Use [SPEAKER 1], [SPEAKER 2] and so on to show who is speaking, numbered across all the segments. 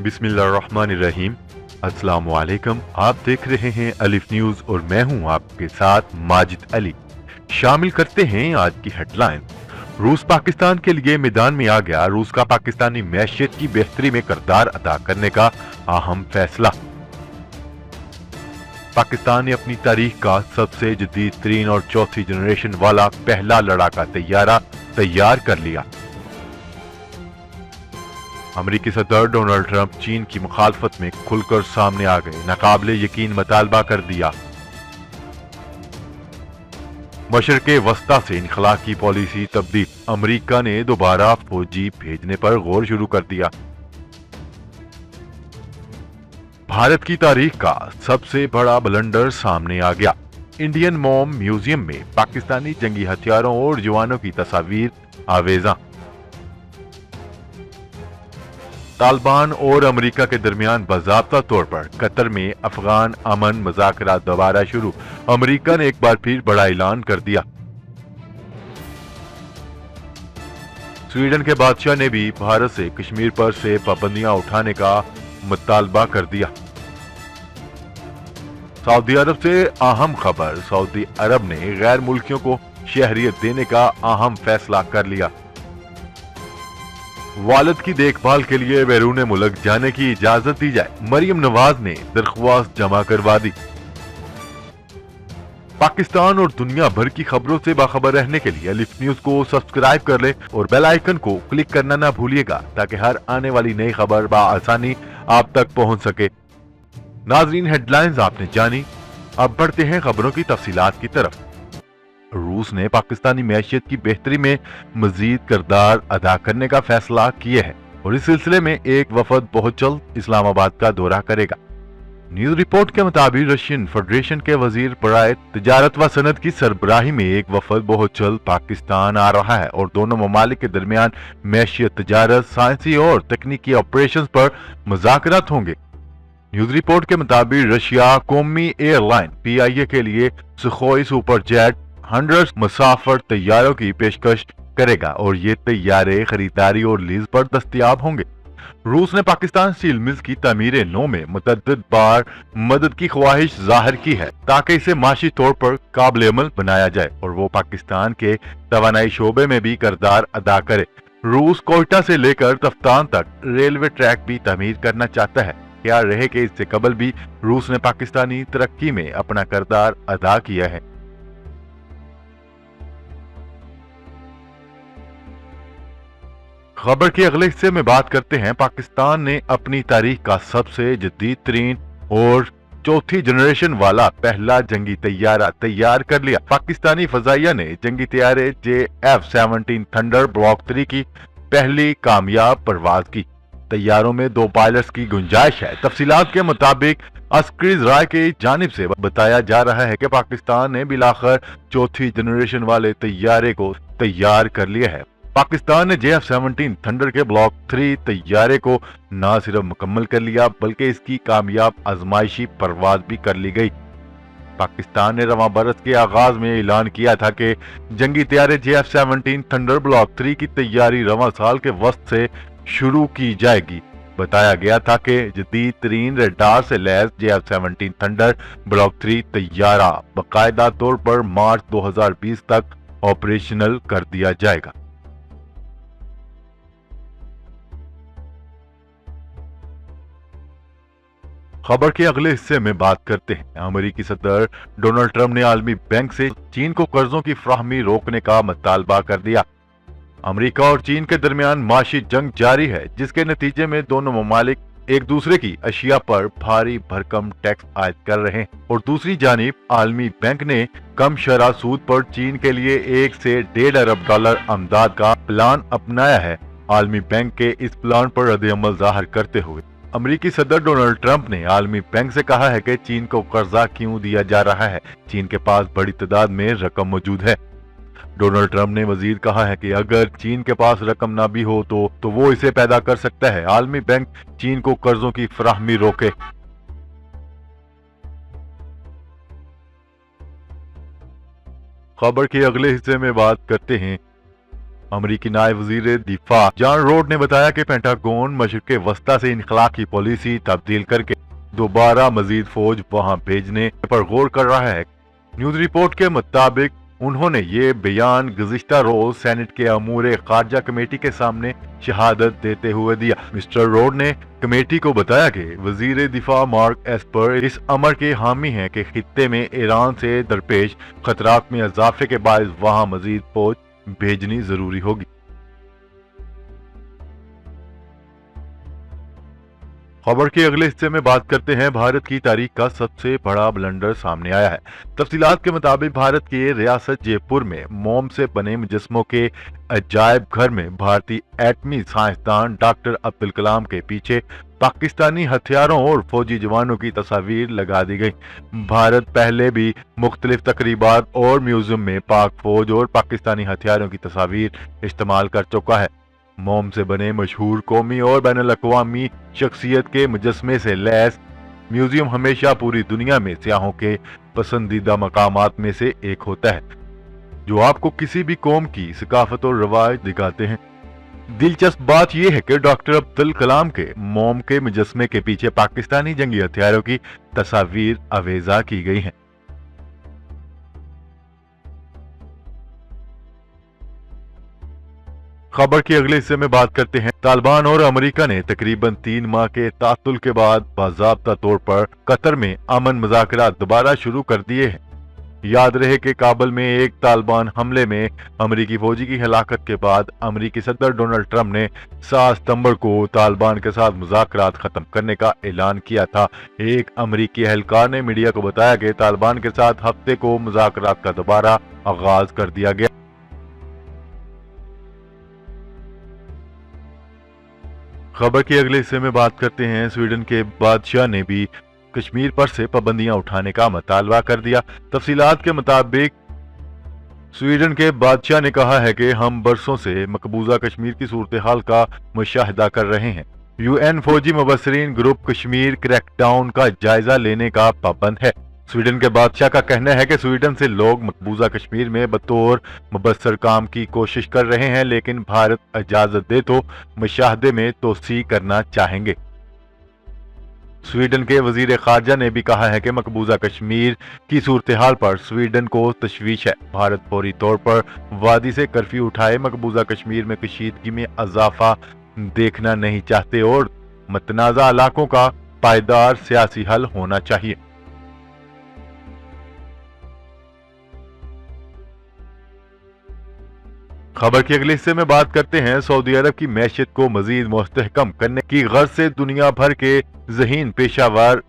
[SPEAKER 1] बिस्मिल्लाहिर्रहमानिर्रहीम। अस्सलाम वालेकुम। आप देख रहे हैं अलिफ न्यूज और मैं हूं आपके साथ माजिद अली। शामिल करते हैं आज की हेडलाइन। रूस पाकिस्तान के लिए मैदान में आ गया। रूस का पाकिस्तानी मैशियत की बेहतरी में किरदार अदा करने का अहम फैसला। पाकिस्तान ने अपनी तारीख का सबसे जदीद तरीन और चौथी जनरेशन वाला पहला लड़ाका तैयारा तैयार कर लिया। अमेरिकी सदर डोनाल्ड ट्रंप चीन की मुखालफत में खुलकर सामने आ गए। नाकाबिले यकीन मुतालबा कर दिया। मशरक़े वस्ता से इनखला की पॉलिसी तब्दील। अमेरिका ने दोबारा फौजी भेजने पर गौर शुरू कर दिया। भारत की तारीख का सबसे बड़ा ब्लंडर सामने आ गया। इंडियन मॉम म्यूजियम में पाकिस्तानी जंगी हथियारों और जवानों की तस्वीर आवेजा। तालिबान और अमेरिका के दरमियान बाज़ाब्ता तौर पर कतर में अफगान अमन मुज़ाकरात दोबारा शुरू। अमेरिका ने एक बार फिर बड़ा ऐलान कर दिया। स्वीडन के बादशाह ने भी भारत से कश्मीर पर से पाबंदियां उठाने का मुतालबा कर दिया। सऊदी अरब से अहम खबर। सऊदी अरब ने गैर मुल्कियों को शहरियत देने का अहम फैसला कर लिया। वालिद की देखभाल के लिए बैरून मुल्क जाने की इजाजत दी जाए। मरियम नवाज ने दरख्वास्त जमा करवा दी। पाकिस्तान और दुनिया भर की खबरों से बाखबर रहने के लिए अलिफ न्यूज को सब्सक्राइब कर ले और बेल आइकन को क्लिक करना ना भूलिएगा ताकि हर आने वाली नई खबर बआसानी आप तक पहुंच सके। नाजरीन, हेडलाइंस आपने जानी। अब बढ़ते हैं खबरों की तफसीलात की तरफ। रूस ने पाकिस्तानी मैशियत की बेहतरी में मजीद किरदार अदा करने का फैसला किया है और इस सिलसिले में एक वफद बहुत जल्द इस्लामाबाद का दौरा करेगा। न्यूज रिपोर्ट के मुताबिक रशियन फेडरेशन के वजीर बराए तिजारत व सनत की सरबराही में एक वफद बहुत जल्द पाकिस्तान आ रहा है और दोनों ममालिक के दरमियान मैशियत, तिजारत, साइंसी और तकनीकी ऑपरेशन पर मुज़ाकरात होंगे। न्यूज रिपोर्ट के मुताबिक रशिया कौमी एयरलाइन PIA के लिए सुखोई सुपर जेट 100 मुसाफिर तैयारों की पेशकश करेगा और ये तैयारे खरीदारी और लीज पर दस्तयाब होंगे। रूस ने पाकिस्तान स्टील मिल्स की तामीर नौ में मुतअद्दिद बार मदद की ख्वाहिश जाहिर की है ताकि इसे माशी तौर पर काबिल अमल बनाया जाए और वो पाकिस्तान के तवानाई शोबे में भी किरदार अदा करे। रूस कोयटा से लेकर तफ्तान तक रेलवे ट्रैक भी तामीर करना चाहता है। क्या रहे कि इससे कबल भी रूस ने पाकिस्तानी तरक्की में अपना किरदार अदा किया है। खबर के अगले हिस्से में बात करते हैं। पाकिस्तान ने अपनी तारीख का सबसे जदीद तरीन और चौथी जनरेशन वाला पहला जंगी तैयारा तैयार कर लिया। पाकिस्तानी फजाइया ने जंगी तैयारे JF-17 थंडर ब्लॉक 3 की पहली कामयाब परवाज की। तैयारों में 2 पायलट्स की गुंजाइश है। तफसीलात के मुताबिक अस्करी ज़राए की जानिब से बताया जा रहा है कि पाकिस्तान ने बिलाखिर चौथी जनरेशन वाले तैयारे को तैयार कर लिया है। पाकिस्तान ने JF-17 थंडर के ब्लॉक 3 तैयारे को न सिर्फ मुकम्मल कर लिया बल्कि इसकी कामयाब आजमाइशी परवाज भी कर ली गई। पाकिस्तान ने रवां बरस के आगाज में ऐलान किया था कि जंगी तैयारे JF-17 थंडर ब्लॉक 3 की तैयारी रवां साल के वस्त से शुरू की जाएगी। बताया गया था कि जदीद तरीन रडार से लैस JF-17 थंडर ब्लॉक 3 तैयारा बाकायदा तौर पर मार्च 2020 तक ऑपरेशनल कर दिया जाएगा। खबर के अगले हिस्से में बात करते हैं। अमेरिकी सदर डोनाल्ड ट्रंप ने आलमी बैंक से चीन को कर्जों की फ्राहमी रोकने का मुतालबा कर दिया। अमेरिका और चीन के दरमियान माशी जंग जारी है जिसके नतीजे में दोनों ममालिक एक दूसरे की अशिया पर भारी भरकम टैक्स आयद कर रहे हैं और दूसरी जानिब आलमी बैंक ने कम शरह सूद पर चीन के लिए 1 से 1.5 अरब डॉलर अमदाद का प्लान अपनाया है। आलमी बैंक के इस प्लान पर रद्द-ए-अमल जाहिर करते हुए अमेरिकी सदर डोनाल्ड ट्रंप ने आलमी बैंक से कहा है कि चीन को कर्जा क्यों दिया जा रहा है। चीन के पास बड़ी तादाद में रकम मौजूद है। डोनाल्ड ट्रंप ने मजीद कहा है कि अगर चीन के पास रकम ना भी हो तो वो इसे पैदा कर सकता है। आलमी बैंक चीन को कर्जों की फ्राहमी रोके। खबर के अगले हिस्से में बात करते हैं। अमरीकी नायब वजीर दिफा जॉन रोड ने बताया कि पेंटागन मशरिक़ वस्ता से इनखला की पॉलिसी तब्दील करके दोबारा मजीद फौज वहां भेजने पर गौर कर रहा है। न्यूज रिपोर्ट के मुताबिक उन्होंने ये बयान गुज़िश्ता रोज सेनेट के अमूर खारजा कमेटी के सामने शहादत देते हुए दिया। मिस्टर रोड ने कमेटी को बताया कि वजीर दिफा मार्क एस्पर इस अमर के हामी हैं कि खित्ते में ईरान से दरपेश खतरात में इजाफे के बायस वहां मजीद फौज भेजनी जरूरी होगी। खबर के अगले हिस्से में बात करते हैं। भारत की तारीख का सबसे बड़ा ब्लंडर सामने आया है। तफसीलात के मुताबिक भारत के रियासत जयपुर में मोम से बने मुजस्मों के अजायब घर में भारतीय एटमी साइंसदान डॉक्टर अब्दुल कलाम के पीछे पाकिस्तानी हथियारों और फौजी जवानों की तस्वीर लगा दी गई। भारत पहले भी मुख्तलिफ तकरीबात और म्यूजियम में पाक फौज और पाकिस्तानी हथियारों की तस्वीर इस्तेमाल कर चुका है। मोम से बने मशहूर कौमी और बैनुल-अक़वामी शख्सियत के मुजस्मे से लैस म्यूजियम हमेशा पूरी दुनिया में सियाहों के पसंदीदा मकामात में से एक होता है, जो आपको किसी भी कौम की सकाफत और रवायत दिखाते हैं। दिलचस्प बात यह है कि डॉक्टर अब्दुल कलाम के मोम के मुजस्मे के पीछे पाकिस्तानी जंगी हथियारों की तस्वीर अवेजा की गई हैं। खबर के अगले हिस्से में बात करते हैं। तालिबान और अमेरिका ने तकरीबन 3 माह के तातुल के बाद बाज़ाब्ता तौर पर कतर में अमन मुज़ाकरात दोबारा शुरू कर दिए हैं। याद रहे कि काबुल में एक तालिबान हमले में अमेरिकी फौजी की हलाकत के बाद अमेरिकी सदर डोनाल्ड ट्रंप ने 7 सितंबर को तालिबान के साथ मुज़ाकरात खत्म करने का ऐलान किया था। एक अमेरिकी एहलकार ने मीडिया को बताया कि तालिबान के साथ हफ्ते को मुज़ाकरात का दोबारा आगाज कर दिया गया। खबर के अगले हिस्से में बात करते हैं। स्वीडन के बादशाह ने भी कश्मीर पर से पाबंदियां उठाने का मुतालबा कर दिया। तफसीलात के मुताबिक स्वीडन के बादशाह ने कहा है कि हम बरसों से मकबूजा कश्मीर की सूरत हाल का मुशाहिदा कर रहे हैं। यूएन फौजी मुबस्सरीन ग्रुप कश्मीर क्रैकडाउन का जायजा लेने का पाबंद है। स्वीडन के बादशाह का कहना है कि स्वीडन से लोग मकबूजा कश्मीर में बतौर मुबस्सर काम की कोशिश कर रहे हैं, लेकिन भारत इजाजत दे तो मुशाहदे में तोसी करना चाहेंगे। स्वीडन के वजीर खारजा ने भी कहा है कि मकबूजा कश्मीर की सूरत हाल पर स्वीडन को तशवीश है। भारत फौरी तौर पर वादी से कर्फ्यू उठाए मकबूजा कश्मीर में कशीदगी में इजाफा देखना नहीं चाहते और मतनाज़ा इलाकों का पायदार सियासी हल होना चाहिए। खबर के अगले हिस्से में बात करते हैं। सऊदी अरब की मैशियत को मजीद मुस्तहकम करने की गर्ज से दुनिया भर के ज़हीन पेशावर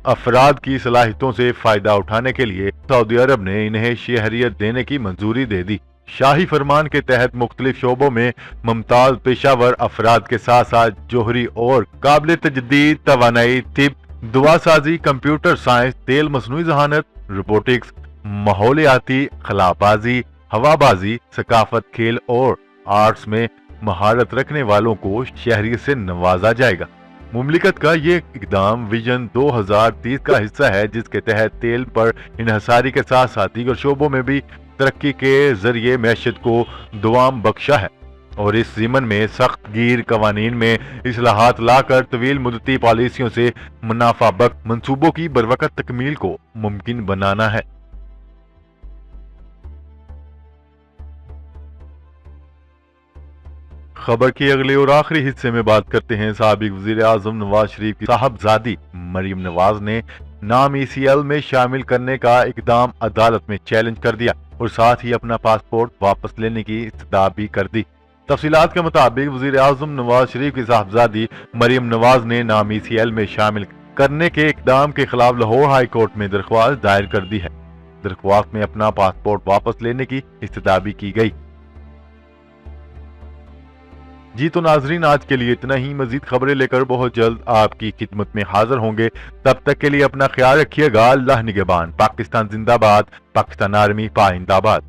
[SPEAKER 1] अफराद की सलाहियतों से फायदा उठाने के लिए सऊदी अरब ने इन्हें शहरियत देने की मंजूरी दे दी। शाही फरमान के तहत मुख्तलिफ शोबों में मुमताज पेशावर अफराद के साथ साथ जोहरी और काबिल तजदीद तवानाई, तिब, दुआसाजी, कंप्यूटर साइंस, तेल मसनूई जहानत, रोबोटिक्स, माहौलियाती, खलाबाजी, हवाबाजी, सकाफत, खेल और आर्ट्स में महारत रखने वालों को शहरियत से नवाजा जाएगा। मुमलिकत का ये इकदाम विजन 2030 का हिस्सा है, जिसके तहत तेल पर इन्हसारी के साथ साथ दीगर शोबों में भी तरक्की के जरिए मैशियत को दुआम बख्शा है और इस ज़िमन में सख्त गिर कवानीन में इस्लाहात लाकर तवील मुद्दती पॉलिसियों से मुनाफा बख्श मंसूबों की बरवकत तकमील को मुमकिन बनाना है। खबर के अगले और आखिरी हिस्से में बात करते हैं। साबिक वजीर आजम नवाज शरीफ की साहबजादी मरियम नवाज ने नाम ECL में शामिल करने का इकदाम अदालत में चैलेंज कर दिया और साथ ही अपना पासपोर्ट वापस लेने की इस्तदा भी कर दी। तफसीलात के मुताबिक वजीर आजम नवाज शरीफ की साहबजादी मरियम नवाज ने नाम ECL में शामिल करने के इकदाम के खिलाफ लाहौर हाई कोर्ट में दरख्वास्त दायर कर दी है। दरख्वास्त में अपना पासपोर्ट वापस लेने की इस्तदा भी की गई। जी तो नाजरीन, आज के लिए इतना ही। मजीद खबरें लेकर बहुत जल्द आपकी खिदमत में हाजिर होंगे। तब तक के लिए अपना ख्याल रखिएगा। अल्लाह निगहबान। पाकिस्तान जिंदाबाद। पाकिस्तान आर्मी पाइंदाबाद।